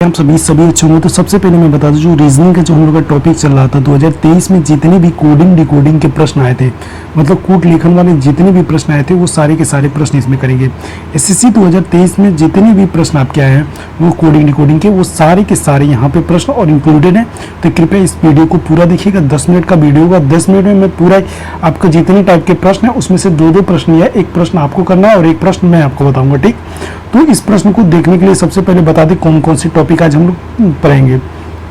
हम सभी अच्छे होंगे। तो सबसे पहले मैं बता दूं, जो रीजनिंग का जो हम लोग का टॉपिक चल रहा था 2023 में जितने भी कोडिंग डिकोडिंग के प्रश्न आए थे, मतलब कूट लेखन वाले जितने भी प्रश्न आए थे वो सारे के सारे प्रश्न इसमें करेंगे। एसएससी 2023 में जितने भी प्रश्न आपके आए हैं वो कोडिंग डिकोडिंग के, वो सारे के सारे यहाँ पे प्रश्न और इंक्लूडेड हैं। तो कृपया इस वीडियो को पूरा देखिएगा। 10 मिनट का वीडियो होगा, 10 मिनट में मैं पूरा आपका जितने टाइप के प्रश्न है उसमें से दो प्रश्न या एक प्रश्न आपको करना है और एक प्रश्न मैं आपको बताऊंगा। ठीक, तो इस प्रश्न को देखने के लिए सबसे पहले बता दें कौन कौन से टॉपिक आज हम लोग पढ़ेंगे।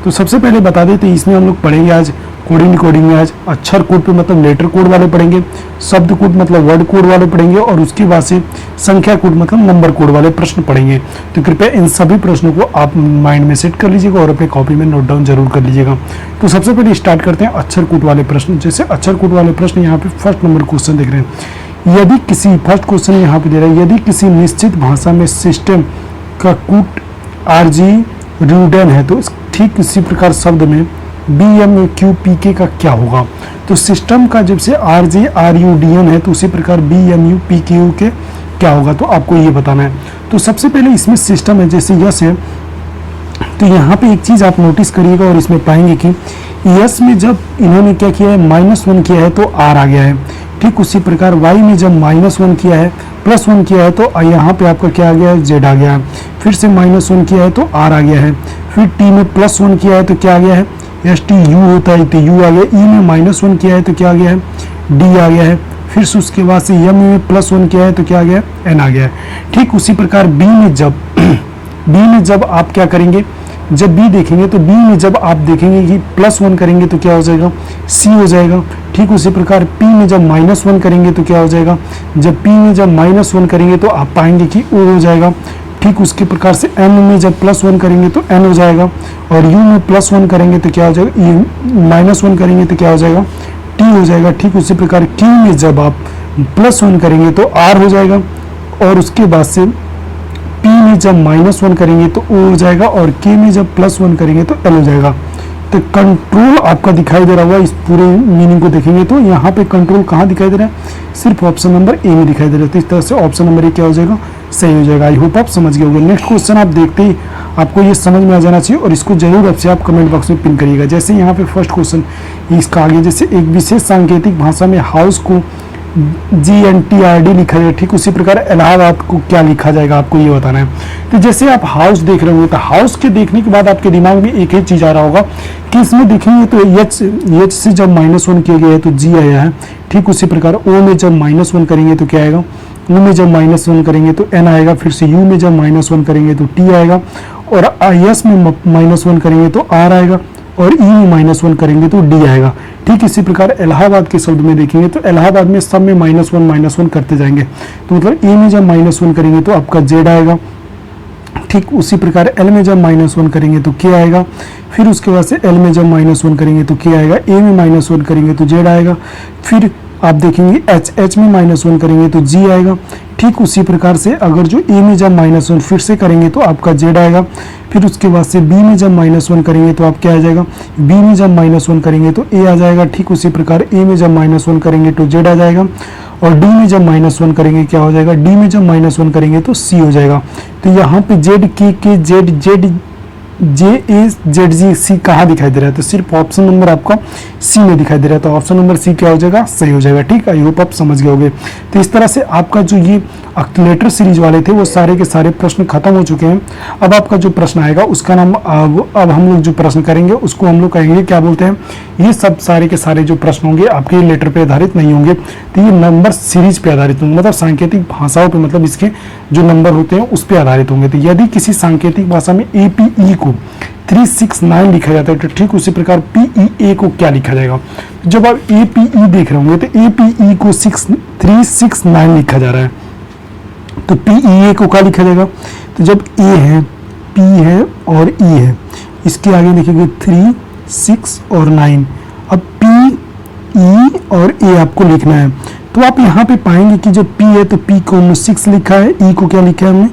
तो सबसे पहले बता देते इसमें हम लोग पढ़ेंगे आज कोडिंग डिकोडिंग में आज अक्षर कोड पे मतलब लेटर कोड वाले पढ़ेंगे, शब्द कोड मतलब वर्ड कोड वाले पढ़ेंगे और उसके बाद से संख्या कोड मतलब नंबर कोड वाले प्रश्न पढ़ेंगे। तो कृपया इन सभी प्रश्नों को आप माइंड में सेट कर लीजिएगा और अपने कॉपी में नोट डाउन जरूर कर लीजिएगा। तो सबसे पहले स्टार्ट करते हैं अक्षर कोड वाले प्रश्न। जैसे अक्षर कोड वाले प्रश्न यहाँ पे फर्स्ट नंबर क्वेश्चन देख रहे हैं। यदि किसी फर्स्ट क्वेश्चन यहाँ पे दे रहा है, यदि किसी निश्चित भाषा में सिस्टम का कूट आरजी रूडन है तो ठीक इसी प्रकार शब्द में BMUQPK का क्या होगा। तो सिस्टम का जब से RJRUDN है तो उसी प्रकार BMUPQ के क्या होगा, तो आपको ये बताना है। तो सबसे पहले इसमें सिस्टम है, जैसे यस है तो यहाँ पे एक चीज़ आप नोटिस करिएगा और इसमें पाएंगे कि यस में जब इन्होंने क्या किया है -1 किया है तो R आ गया है। ठीक उसी प्रकार वाई में जब -1 किया है +1 किया है तो यहाँ पे आपका क्या आ गया है Z आ गया है। फिर से -1 किया है तो R आ गया है। फिर T में +1 किया है तो क्या आ गया है STU होता है तो U आ गया। E में -1 किया है तो क्या आ गया है D आ गया है। फिर से उसके बाद से M में +1 किया है तो क्या आ गया है N आ गया है। ठीक उसी प्रकार B में जब आप क्या करेंगे, जब B देखेंगे तो B में जब आप देखेंगे कि +1 करेंगे तो क्या हो जाएगा C हो जाएगा। ठीक उसी प्रकार P में जब -1 करेंगे तो क्या हो जाएगा, जब P में जब -1 करेंगे तो आप पाएंगे कि O हो जाएगा। ठीक उसके प्रकार से M में जब +1 करेंगे तो N हो जाएगा और U में +1 करेंगे तो क्या हो जाएगा, -1 करेंगे तो क्या हो जाएगा T हो जाएगा। ठीक उसी प्रकार Q में जब आप +1 करेंगे तो R हो जाएगा और उसके बाद से P में जब -1 करेंगे तो O हो जाएगा और K में जब +1 करेंगे तो L हो जाएगा। तो कंट्रोल आपका दिखाई दे रहा होगा, इस पूरे मीनिंग को देखेंगे तो यहाँ पे कंट्रोल कहाँ दिखाई दे रहा है, सिर्फ ऑप्शन नंबर ए में दिखाई दे रहा है। तो इस तरह से ऑप्शन नंबर ए क्या हो जाएगा, सही हो जाएगा। आई होप आप समझ गए होंगे। नेक्स्ट क्वेश्चन आप देखते ही आपको ये समझ में आ जाना चाहिए और इसको जरूर आपसे आप कमेंट बॉक्स में पिन करिएगा। जैसे यहाँ पे फर्स्ट क्वेश्चन इसका आगे, जैसे एक विशेष सांकेतिक भाषा में हाउस को GNTRD लिखा जाए, ठीक उसी प्रकार इलाहाबाद को क्या लिखा जाएगा, आपको ये बताना है। तो जैसे आप हाउस देख रहे होंगे तो हाउस के देखने के बाद आपके दिमाग में एक ही चीज आ रहा होगा कि इसमें देखेंगे तो H से जब -1 किया गया है तो G आया है। ठीक उसी प्रकार O में जब -1 करेंगे तो क्या आएगा, U में जब -1 करेंगे तो N आएगा। फिर से U में जब -1 करेंगे तो T आएगा और IS में -1 करेंगे तो R आएगा और E में -1 करेंगे तो D आएगा। ठीक इसी प्रकार इलाहाबाद के शब्द में देखेंगे तो इलाहाबाद में सब में -1 करते जाएंगे तो मतलब E में जब -1 करेंगे तो आपका Z आएगा। ठीक उसी प्रकार L में जब -1 करेंगे तो K आएगा। फिर उसके बाद से L में जब -1 करेंगे तो K आएगा। A में -1 करेंगे तो Z आएगा। फिर आप देखेंगे H में -1 करेंगे तो G आएगा। ठीक उसी प्रकार से अगर जो A में जब -1 फिर से करेंगे तो आपका Z आएगा। फिर उसके बाद से B में जब -1 करेंगे तो आप क्या आ जाएगा, B में जब -1 करेंगे तो A आ जाएगा। ठीक उसी प्रकार A में जब -1 करेंगे तो Z आ जाएगा और D में जब -1 करेंगे क्या हो जाएगा, D में जब -1 करेंगे तो C हो जाएगा। तो यहाँ पे ZK Z JAZG C कहाँ दिखाई दे रहा है, तो सिर्फ ऑप्शन नंबर आपका C में दिखाई दे रहा है। तो ऑप्शन नंबर C क्या हो जाएगा, सही हो जाएगा। ठीक, आई होप आप समझ गए होंगे। तो इस तरह से आपका जो ये लेटर सीरीज वाले थे वो सारे के सारे प्रश्न खत्म हो चुके हैं। अब आपका जो प्रश्न आएगा उसका नाम अब हम लोग जो प्रश्न करेंगे उसको हम लोग कहेंगे क्या बोलते हैं, ये सब सारे के सारे जो प्रश्न होंगे आपके लेटर पे आधारित नहीं होंगे, तो ये नंबर सीरीज पे आधारित होंगे, मतलब सांकेतिक भाषाओं पे, मतलब इसके जो नंबर होते हैं उस पर आधारित होंगे। तो यदि किसी सांकेतिक भाषा में APE को 369 लिखा जाता है तो ठीक उसी प्रकार PEA को क्या लिखा जाएगा। जब आप APE देख रहे होंगे तो APE को 369 लिखा जा रहा है तो PEA को क्या लिखा जाएगा, तो जब A है P है और E है, इसके आगे लिखेंगे 3 6 और 9। अब P E और A आपको लिखना है तो आप यहाँ पे पाएंगे कि जब P है तो P को हमने 6 लिखा है, E को क्या लिखा है हमने,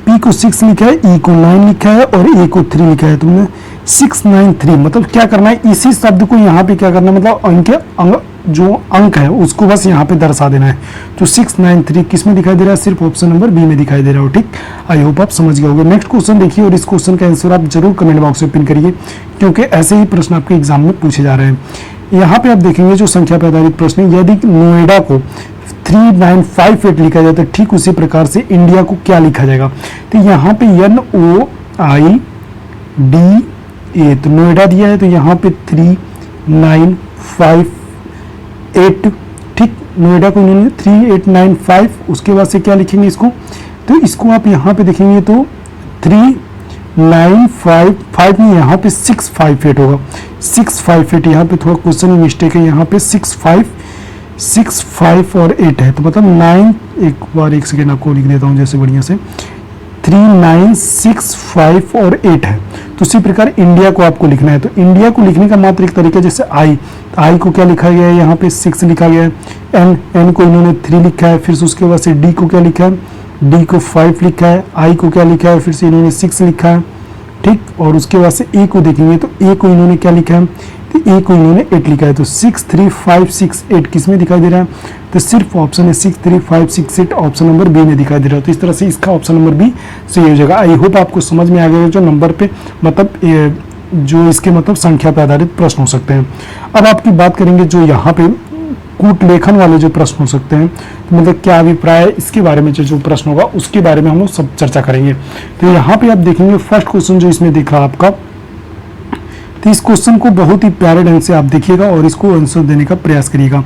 P को 6 लिखा है, E को 9 लिखा है और A को 3 लिखा है। तुमने 6 9 3 मतलब क्या करना है, इसी शब्द को यहाँ पे क्या करना है, मतलब इनके जो अंक है उसको बस यहाँ पे दर्शा देना है। तो 693 किस में दिखाई दे रहा है? सिर्फ ऑप्शन नंबर बी में दिखाई दे रहा हो। ठीक, आई होप आप समझ गए होंगे। नेक्स्ट क्वेश्चन देखिए और इस क्वेश्चन का आंसर आप जरूर कमेंट बॉक्स में पिन करिए, क्योंकि ऐसे ही प्रश्न आपके एग्जाम में पूछे जा रहे हैं। यहाँ पे आप देखेंगे जो संख्या पे आधारित प्रश्न है, यदि नोएडा को 3958 लिखा जाए तो ठीक उसी प्रकार से इंडिया को क्या लिखा जाएगा? तो यहाँ पे NOIDA, तो नोएडा दिया है तो यहाँ पे 3958, ठीक, नोएडा को इन्होंने 3895, उसके बाद से क्या लिखेंगे इसको? तो इसको आप यहाँ पे देखेंगे तो 3955 में यहाँ पे 658 होगा, 658, यहाँ पे थोड़ा क्वेश्चन में मिस्टेक है, यहाँ पे 6 और 8 है, तो मतलब 9, एक बार एक सेकेंड आपको लिख देता हूँ जैसे बढ़िया से, 3965 और 8 है। तो उसी प्रकार इंडिया को आपको लिखना है। तो इंडिया को लिखने का मात्र एक तरीका, जैसे आई, तो आई को क्या लिखा गया है? यहाँ पे 6 लिखा गया है। एन को इन्होंने 3 लिखा है, फिर उसके बाद से डी को क्या लिखा है? डी को 5 लिखा है। आई को क्या लिखा है? फिर से इन्होंने 6 लिखा है, ठीक, और उसके बाद से ए को देखेंगे तो ए को इन्होंने क्या लिखा है? तो ए को इन्होंने 8 लिखा है। तो 63568 किस में दिखाई दे रहा है? तो सिर्फ ऑप्शन है 63568 ऑप्शन नंबर बी में दिखाई दे रहा है। तो इस तरह से इसका ऑप्शन नंबर बी सही हो जाएगा। आई होप आपको समझ में आ गया जो नंबर पे मतलब जो इसके मतलब संख्या पे आधारित प्रश्न हो सकते हैं। अब आपकी बात करेंगे जो यहाँ पे कूट लेखन वाले जो प्रश्न हो सकते हैं, तो मतलब क्या अभिप्राय है इसके बारे में, जो प्रश्न होगा उसके बारे में हम लोग सब चर्चा करेंगे। तो यहाँ पे आप देखेंगे फर्स्ट क्वेश्चन जो इसमें दिख रहा है आपका, तो इस क्वेश्चन को बहुत ही प्यारे ढंग से आप देखिएगा और इसको आंसर देने का प्रयास करिएगा।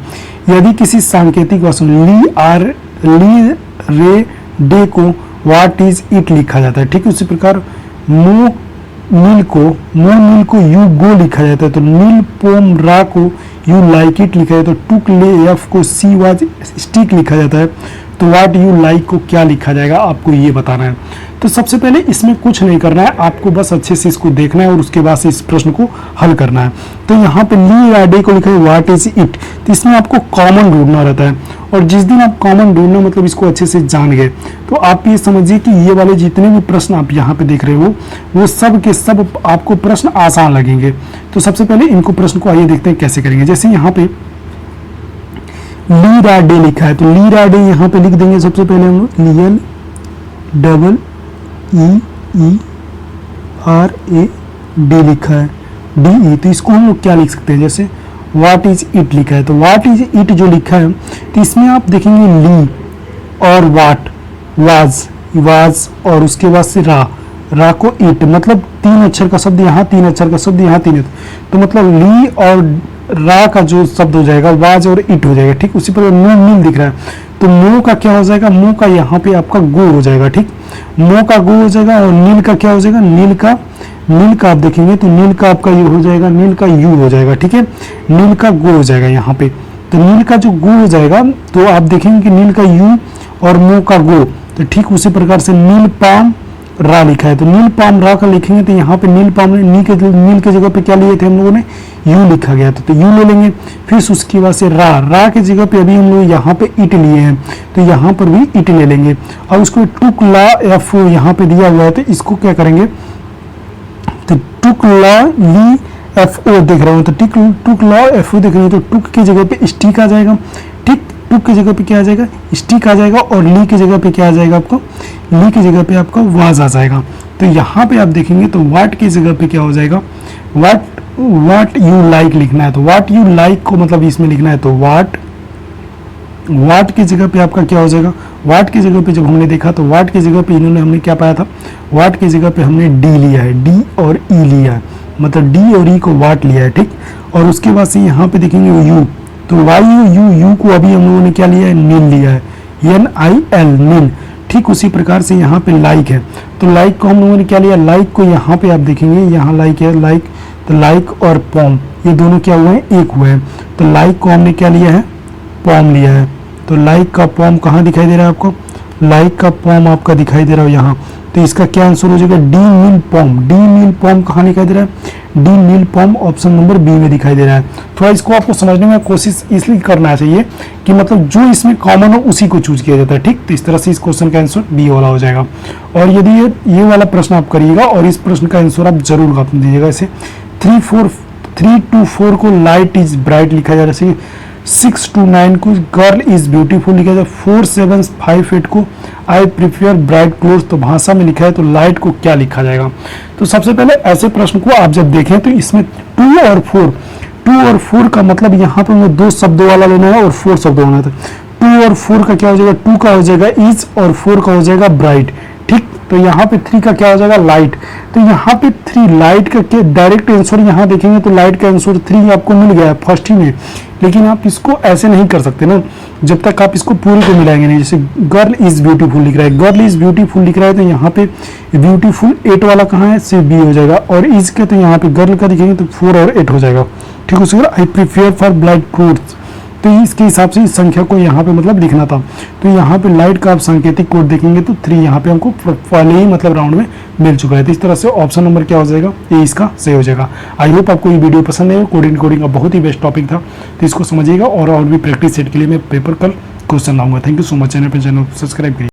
यदि किसी सांकेतिक वस्तु ली रे डे को व्हाट इज इट लिखा जाता है, ठीक है, उसी प्रकार मो नील को यू गो लिखा जाता है, तो नील पोम रा को यू लाइक इट लिखा जाता है, तो टुक ले एफ को सी वाज स्टिक लिखा जाता है, तो व्हाट यू लाइक को क्या लिखा जाएगा आपको ये बताना है। तो सबसे पहले इसमें कुछ नहीं करना है, आपको बस अच्छे से इसको देखना है और उसके बाद से इस प्रश्न को हल करना है। तो यहाँ पे ली राडे को लिखा है व्हाट इज इट, तो इसमें आपको कॉमन ढूंढना रहता है, और जिस दिन आप कॉमन ढूंढना मतलब इसको अच्छे से जान गए तो आप ये समझिए कि ये वाले जितने भी प्रश्न आप यहाँ पे देख रहे हो वो सब के सब आपको प्रश्न आसान लगेंगे। तो सबसे पहले इनको प्रश्न को आइए देखते हैं कैसे करेंगे। जैसे यहाँ पे ली राडे लिखा है, तो ली राडे यहाँ पे लिख देंगे सबसे पहले हम लोग लियल डबल EERAD लिखा है DE, तो इसको हम लोग क्या लिख सकते हैं? जैसे व्हाट इज इट लिखा है, तो व्हाट इज इट जो लिखा है तो इसमें आप देखेंगे ली और व्हाट, वाज और उसके बाद से रा को इट, मतलब 3 अक्षर का शब्द यहाँ, 3 अक्षर का शब्द यहाँ, 3, तो मतलब ली और रा का जो शब्द हो जाएगा वाज और इट हो जाएगा, ठीक। उसी पर नील दिख रहा है, तो मो का क्या हो जाएगा? मो का यहाँ पे आपका गो हो जाएगा, ठीक, मो का गो हो जाएगा, और नील का क्या हो जाएगा? नील का आप देखेंगे तो नील का आपका यू हो जाएगा, नील का यू हो जाएगा, ठीक है, नील का गो हो जाएगा यहाँ पे। तो नील का जो गो हो जाएगा तो आप देखेंगे कि नील का यू और मो का गो, तो ठीक उसी प्रकार से नील पाम रा लिखा है, तो नील पाम रा का लिखेंगे तो यहाँ पे नील पाम नील के जगह पे क्या लिए थे हम लोगों ने? यू लिखा गया था, तो यू ले लेंगे। फिर उसके बाद से रा के जगह पे अभी हम लोग यहाँ पे इट लिए हैं, तो यहाँ पर भी इट ले लेंगे। और उसको टुक ला एफ यहाँ पे दिया हुआ है, तो इसको क्या करेंगे? तो टुक ला ली एफ ओ देख रहे हो, तो टुक ला एफ ओ देख रहे हो, तो टुक की जगह पे स्टिक आ जाएगा, ठीक, टुक की जगह पे क्या आ जाएगा? स्टिक आ जाएगा, और ली की जगह पे क्या आ जाएगा आपको? ली की जगह पे आपका वाज आ जाएगा। तो यहाँ पे आप देखेंगे तो व्हाट की जगह पे क्या हो जाएगा? व्हाट यू लाइक लिखना है, तो व्हाट यू लाइक को मतलब इसमें लिखना है, तो व्हाट की जगह पे आपका क्या हो जाएगा? व्हाट की जगह पे जब हमने देखा तो व्हाट की जगह पे हमने क्या पाया था? व्हाट की जगह पे हमने डी लिया है, डी और ई लिया है, मतलब डी और ई को व्हाट लिया है, ठीक। और उसके बाद से यहाँ पे देखेंगे यू, तो वाई यू को अभी हम लोगों ने क्या लिया है? नील लिया है, NIL नील, ठीक। उसी प्रकार से यहाँ पे लाइक है, तो लाइक को हम लोगों ने क्या लिया? लाइक को यहाँ पे आप देखेंगे यहाँ लाइक है, लाइक, तो लाइक और पॉम ये दोनों क्या हुए हैं? एक हुए हैं, तो लाइक को हमने क्या लिया है? पॉम लिया है, तो लाइक का पॉम कहाँ दिखाई दे रहा है आपको? लाइक का पॉम आपका दिखाई दे रहा है यहाँ, तो इसका क्या आंसर हो जाएगा? डी नील पॉम कहाँ दिखाई दे रहा है? डी नील पॉम ऑप्शन नंबर बी में दिखाई दे रहा है। थोड़ा इसको आपको समझने में कोशिश इसलिए करना चाहिए कि मतलब जो इसमें कॉमन हो उसी को चूज किया जाता है, ठीक। तो इस तरह से इस क्वेश्चन का आंसर बी वाला हो जाएगा। और यदि ये वाला प्रश्न आप करिएगा और इस प्रश्न का आंसर आप जरूर दीजिएगा। इसे 3 to 4 को लाइट इज ब्राइट लिखा जा रहा है, 6 to 9 को गर्ल इज ब्यूटीफुल लिखा जाए, 4 7 5 8 को आई प्रिफेयर ब्राइट क्लोथ, तो भाषा में लिखा है तो लाइट को क्या लिखा जाएगा। तो सबसे पहले ऐसे प्रश्न को आप जब देखें तो इसमें 2 और 4 का मतलब यहाँ पे हमें 2 शब्दों वाला लेना है और 4 शब्दों वाला था। 2 और 4 का क्या हो जाएगा, 2 का हो जाएगा इज और 4 का हो जाएगा ब्राइट, ठीक। तो यहाँ पे 3 का क्या हो जाएगा, लाइट। तो यहाँ पे 3 लाइट का डायरेक्ट आंसर यहाँ देखेंगे तो लाइट का आंसर 3 आपको मिल गया फर्स्ट ही में, लेकिन आप इसको ऐसे नहीं कर सकते ना जब तक आप इसको पूरी को मिलाएंगे नहीं। जैसे गर्ल इज ब्यूटीफुल लिख रहा है, गर्ल इज ब्यूटीफुल लिख रहा है तो यहाँ पे ब्यूटीफुल 8 वाला कहाँ है, से बी हो जाएगा, और इज के तो यहाँ पे गर्ल का दिखेंगे तो 4 और 8 हो जाएगा, ठीक। उसके बाद आई प्रिफेयर फॉर ब्राइट क्लोथ्स, तो इसके हिसाब से इस संख्या को यहाँ पे मतलब लिखना था। तो यहाँ पे लाइट का आप सांकेतिक कोड देखेंगे तो 3 यहाँ पे हमको पहले ही मतलब राउंड में मिल चुका है। तो इस तरह से ऑप्शन नंबर क्या हो जाएगा, ये इसका सही हो जाएगा। आई होप आपको ये वीडियो पसंद है, कोडिंग का बहुत ही बेस्ट टॉपिक था, तो इसको समझिएगा और भी प्रैक्टिस सेट के लिए मैं पेपर कल क्वेश्चन लाऊंगा। Thank you so much. Channel subscribe करिए।